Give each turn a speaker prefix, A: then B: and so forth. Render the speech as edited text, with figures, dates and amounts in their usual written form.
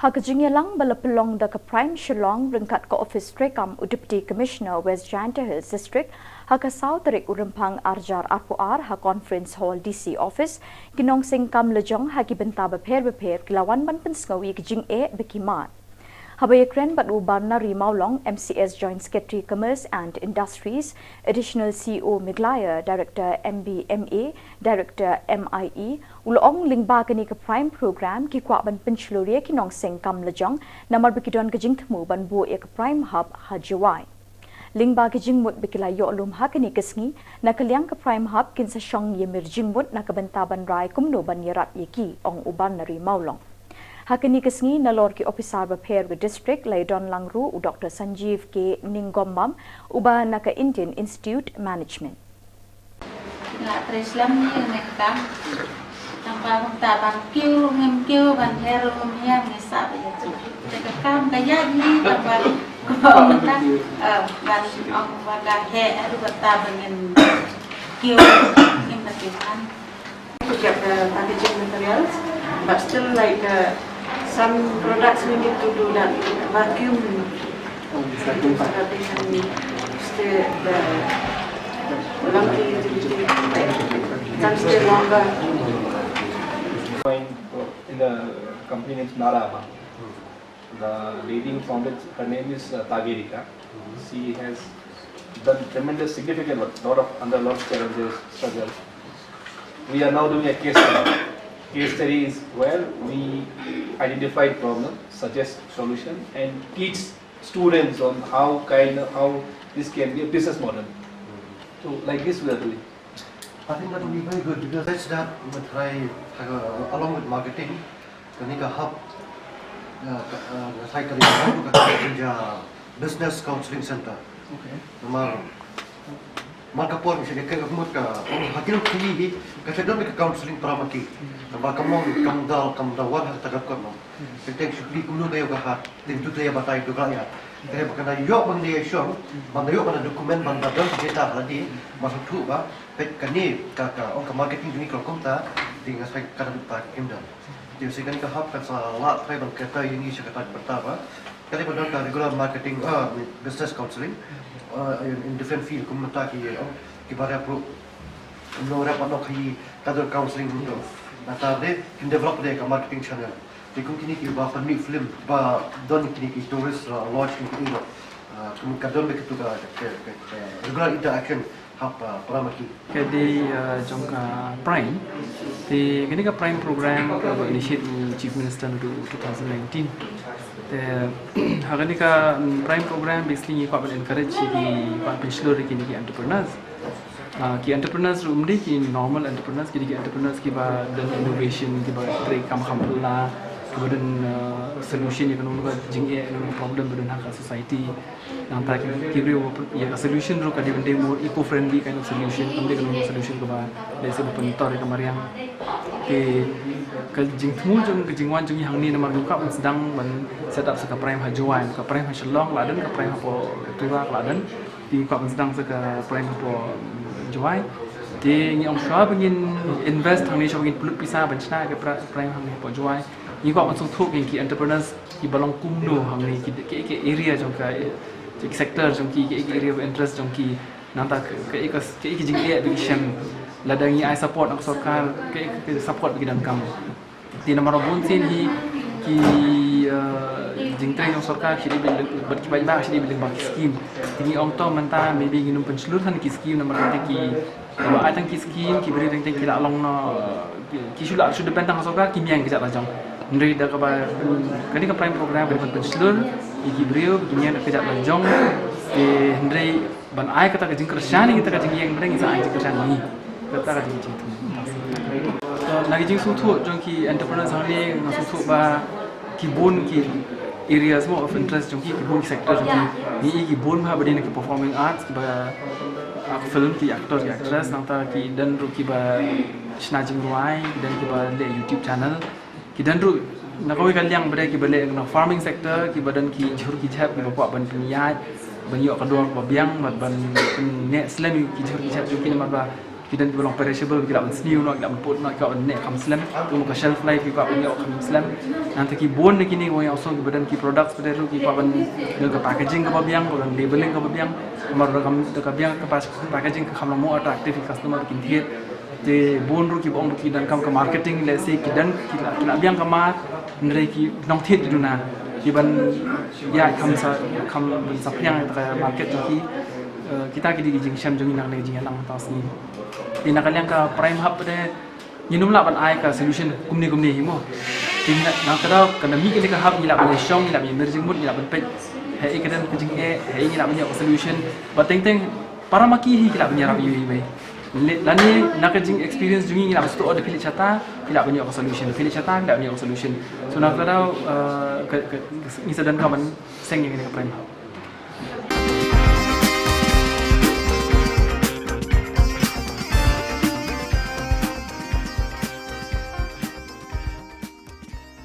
A: Haka jingialang balapelong da ka Prime Shillong ringkat ka Office Trekam Deputy Commissioner West Janta Hills District haka South Rik Urimpang Arjar Arpuar ha Conference Hall DC Office nongsengkam lajong hagi benta beper kilawan ban Pynsngew ki jingeh bekimat. Habayakren bat ubarna Rimaulong MCS Joint Secretary Commerce and Industries, Additional CEO Meghalaya, Director MBMA, Director MIE, ulong lingba kani ke Prime Program ki kwa ban penceluria ki nongsengkam lajong namar bekidon ke jingtemu ban bu ya ke Prime Hub hajawai. Lingba ki jingmut bekilayo alum hakani kesngi nakaliang ke Prime Hub kin sa Shillong yemir jingmut nakabentaban rai kumno ban yarat yeki ong ubarna Rimaulong. Hakani kesngi nalor ki officer beper ke district laidon langru u Dr. Sanjeev ke Ningombam uba naka Indian Institute Management.
B: Là Shillong ni nekam tanpa tabang kiu ngem kiu ban hero ngem ni sabe ya tu. Tekam kaya ni tanpa ko mata ban ong waga he adu tabang ngem kiu ngem nakiman.
C: To get the packaging materials, but still like some products we need to do that vacuum so that they can stay the lumpy utility can stay longer.
D: In the company named Nara, the lady who founded, her name is Tagerika. She has done tremendous significant work, under a lot of challenges, struggles. We are now doing a case study. Case study is where we identify problem, suggest solution, and teach students on how this can be a business model. So like this we are doing.
E: I think that will be very good because let's start with try along with marketing. Kami ka hub, saya kerja business counseling center.
D: Okay.
E: Maka pun misalnya kalau kamu hadir kini kasi doon may counseling para maki. Baka mo kamdawan at tagakot mo. Kita sukli kuno tayo kahat, tintu tayo batay to kaya. Kaya baka na yok bang dia syong, mandayo mana dokumen bandadon kita haladi masuk tu ba. Pet kani kaka orang marketing ni kalau komta tinggal saya kadang tak kimda. Jadi saya kani kahap kan salah saya bang kata ini saya kata pertama. Kali pada regular marketing business counseling in different field kumata ki bara pro no rapat no ki kadar counseling untuk nata de in develop de marketing channel de kum kini ki ba family film ba don kini ki tourist lodge kini no kum kadon be kitu ka regular interaction hap pramaki
F: di jong Prime di kini ka Prime program ka initiate Chief Minister du 2019 hari ka Prime program basically ko encourage di penceluria kini ki entrepreneurs ki entrepreneurs rumdi ki normal entrepreneurs ki entrepreneurs ki ba dan innovation ki ba break kam la kemudian solution yang kena jingeh problem berdun hak society yang tak kiri ya solution ru kadi benda more eco friendly kind of solution benda kena solution ke ba desa pentor ke mariang ke jingtmu jong ke jingwan jong yang ni nama duka sedang men set up seka Prime hajuan ke Prime Shillong ladan ke Prime hapo tuwa ladan di ka sedang seka Prime hapo juai di ni om shwa begin invest hang ni shwa begin pulut pisa benchna ke Prime hang ni hapo juai ni ko masuk thuk ki entrepreneurs ki balong kumno hang ni ki area jong ka sector jong ki area of interest jong ki nanta ke jingeh education ladang ai support ang sarkar ke support bagi dan kamu di nomor bun sin ki jingtai yang sarkar sidi berkibai sidi bilang bagi scheme ini ong to menta maybe nginum penseluruhan ki scheme nomor ki kalau ada ki scheme ki beri teng ki long no ki sudah bentang sarkar ki miang kita lajong ndri da ka ba kani ka Prime program beri penselur ki brio ki miang kita lajong ndri ban ai kata ka jing kersyani kita ka jing yang bring sa ai kersyani kata ka jing tu lagi jing sutu jongki entrepreneur sangli ngasutu ba kibun ki area semua of interest jongki kibun sector jongki ni kibun ba badin ke performing arts ba film ki actor ki actress nangta ki dan ru ki ba snajing ruai dan ki ba le YouTube channel ki dan ru nakawi kalyang bade ki bale na farming sector ki badan ki jhur ki chap ki ba ban penyat banyo kador ba biang ban ne slam ki jhur ki chap jongki nama ba kita belum perishable kita Pynsngew nak kita put nak kita nek kam slam tu muka shelf life kita punya kam slam nanti ki bon ni kini yang also badan ki products pada ru ki ban ke packaging ke babiang ke labeling ke babiang mar kam ke biang ke packaging ke kam mo attractive customer kin thiet je bon ru ki bong ru ki dan kam ke marketing le se ki dan ki la biang kama nre ki nong thiet du na ki ban ya kam sa pyang ke market ki kita kini jing jingialang jingialang tas ni di nakaliang ka prime hub pada yinum la ban ai ka solution kumni himo ting na kada kana mi ke ka hub ni la ban shong ni la ban emerging mood ni la ban page he ikadan ke jingeh he ni la ban solution ba teng para maki hi kila ban rap yu bai lani nak jing experience jungi ni la sto ada pilih chata kila ban solution pilih chata kila ban solution so na kada ni sedan ka ban seng yang ni ka prime hub